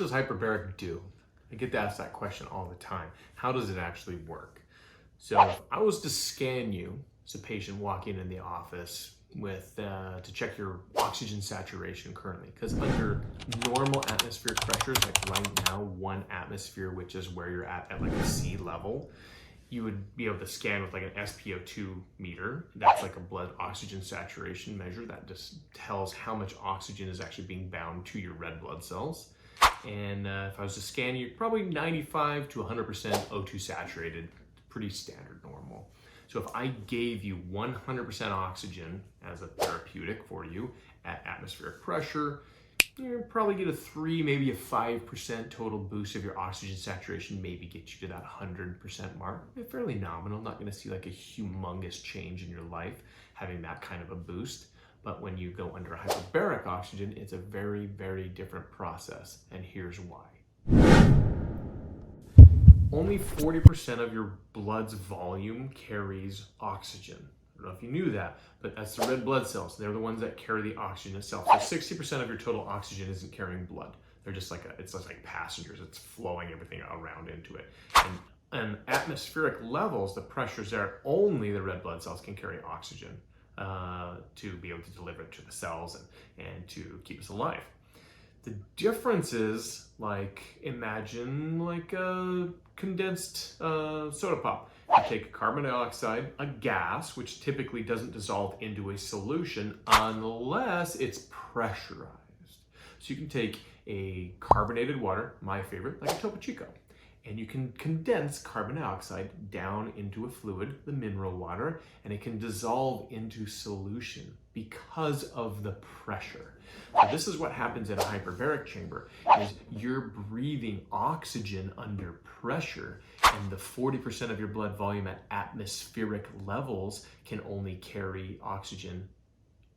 does hyperbaric do? I get asked that question all the time. How does it actually work? So if I was to scan you as a patient walking in the office with to check your oxygen saturation currently, because under normal atmospheric pressures, like right now, 1 atmosphere, which is where you're at like a sea level, you would be able to scan with like an SpO2 meter. That's like a blood oxygen saturation measure that just tells how much oxygen is actually being bound to your red blood cells. And if I was to scan you, probably 95 to 100% O2 saturated, pretty standard normal. So if I gave you 100% oxygen as a therapeutic for you at atmospheric pressure, you'll probably get a 3, maybe a 5% total boost of your oxygen saturation, maybe get you to that 100% mark. Fairly nominal, not gonna see like a humongous change in your life having that kind of a boost. But when you go under hyperbaric oxygen, it's a very, very different process, and here's why. Only 40% of your blood's volume carries oxygen. I don't know if you knew that, but that's the red blood cells. They're the ones that carry the oxygen itself. So 60% of your total oxygen isn't carrying blood. They're just like it's just like passengers. It's flowing everything around into it. And atmospheric levels, the pressures there, only the red blood cells can carry oxygen to be able to deliver it to the cells and to keep us alive. The difference is, like, imagine like a condensed soda pop. You take carbon dioxide, a gas, which typically doesn't dissolve into a solution unless it's pressurized. So you can take a carbonated water, my favorite, like a Topo Chico, and you can condense carbon dioxide down into a fluid, the mineral water, and it can dissolve into solution because of the pressure. So this is what happens in a hyperbaric chamber, is you're breathing oxygen under pressure, and the 40% of your blood volume at atmospheric levels can only carry oxygen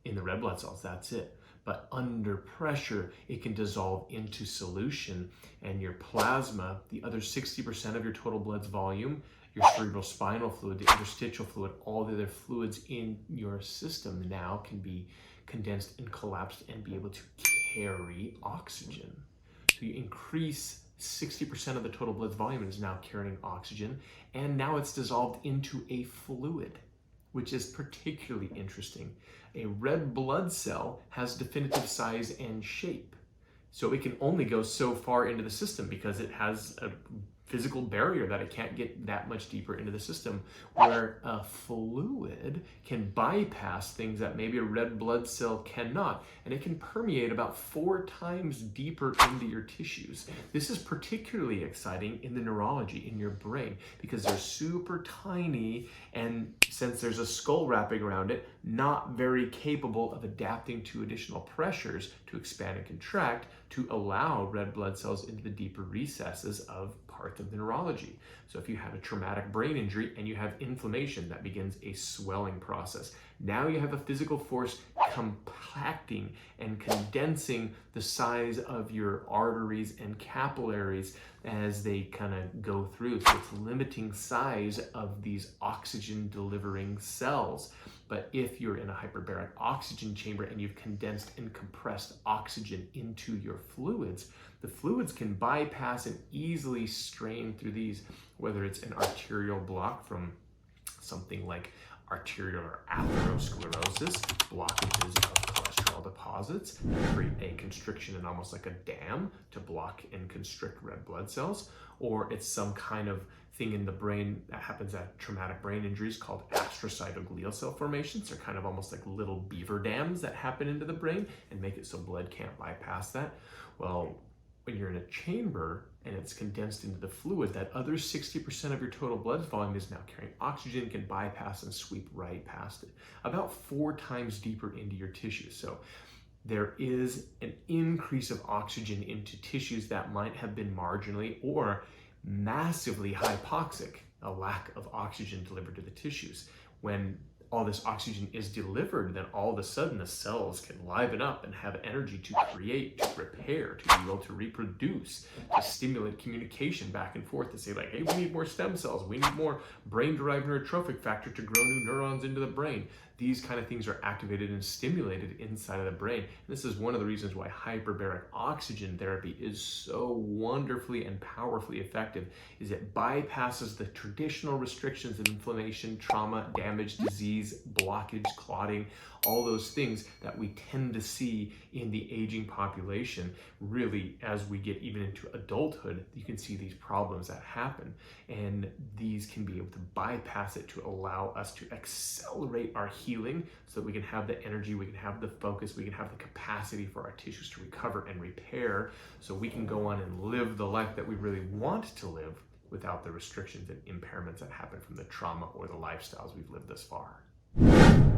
in the red blood cells, that's it. But under pressure, it can dissolve into solution, and your plasma, the other 60% of your total blood's volume, your cerebrospinal fluid, the interstitial fluid, all the other fluids in your system now can be condensed and collapsed and be able to carry oxygen. So you increase 60% of the total blood's volume is now carrying oxygen, and now it's dissolved into a fluid, which is particularly interesting. A red blood cell has definitive size and shape. So it can only go so far into the system because it has a physical barrier that it can't get that much deeper into the system, where a fluid can bypass things that maybe a red blood cell cannot, and it can permeate about 4 times deeper into your tissues. This is particularly exciting in the neurology, in your brain, because they're super tiny, and since there's a skull wrapping around it, not very capable of adapting to additional pressures to expand and contract to allow red blood cells into the deeper recesses of parts of the neurology. So if you have a traumatic brain injury and you have inflammation, that begins a swelling process. Now you have a physical force compacting and condensing the size of your arteries and capillaries as they kind of go through. So it's limiting size of these oxygen delivering cells. But if you're in a hyperbaric oxygen chamber and you've condensed and compressed oxygen into your fluids, the fluids can bypass and easily strain through these, whether it's an arterial block from something like arterial atherosclerosis, blockages of cholesterol deposits that create a constriction and almost like a dam to block and constrict red blood cells, or it's some kind of thing in the brain that happens at traumatic brain injuries called astrocytoglial cell formations. They're kind of almost like little beaver dams that happen into the brain and make it so blood can't bypass that. Well, when you're in a chamber and it's condensed into the fluid, that other 60% of your total blood volume is now carrying oxygen, can bypass and sweep right past it, about 4 times deeper into your tissues. So there is an increase of oxygen into tissues that might have been marginally or massively hypoxic, a lack of oxygen delivered to the tissues. When all this oxygen is delivered, then all of a sudden the cells can liven up and have energy to create, to repair, to be able to reproduce, to stimulate communication back and forth, to say like, hey, we need more stem cells, we need more brain-derived neurotrophic factor to grow new neurons into the brain. these kind of things are activated and stimulated inside of the brain. And this is one of the reasons why hyperbaric oxygen therapy is so wonderfully and powerfully effective, is it bypasses the traditional restrictions of inflammation, trauma, damage, disease, blockage, clotting, all those things that we tend to see in the aging population. Really, as we get even into adulthood, you can see these problems that happen, and these can be able to bypass it to allow us to accelerate our healing so that we can have the energy, we can have the focus, we can have the capacity for our tissues to recover and repair, so we can go on and live the life that we really want to live without the restrictions and impairments that happen from the trauma or the lifestyles we've lived thus far.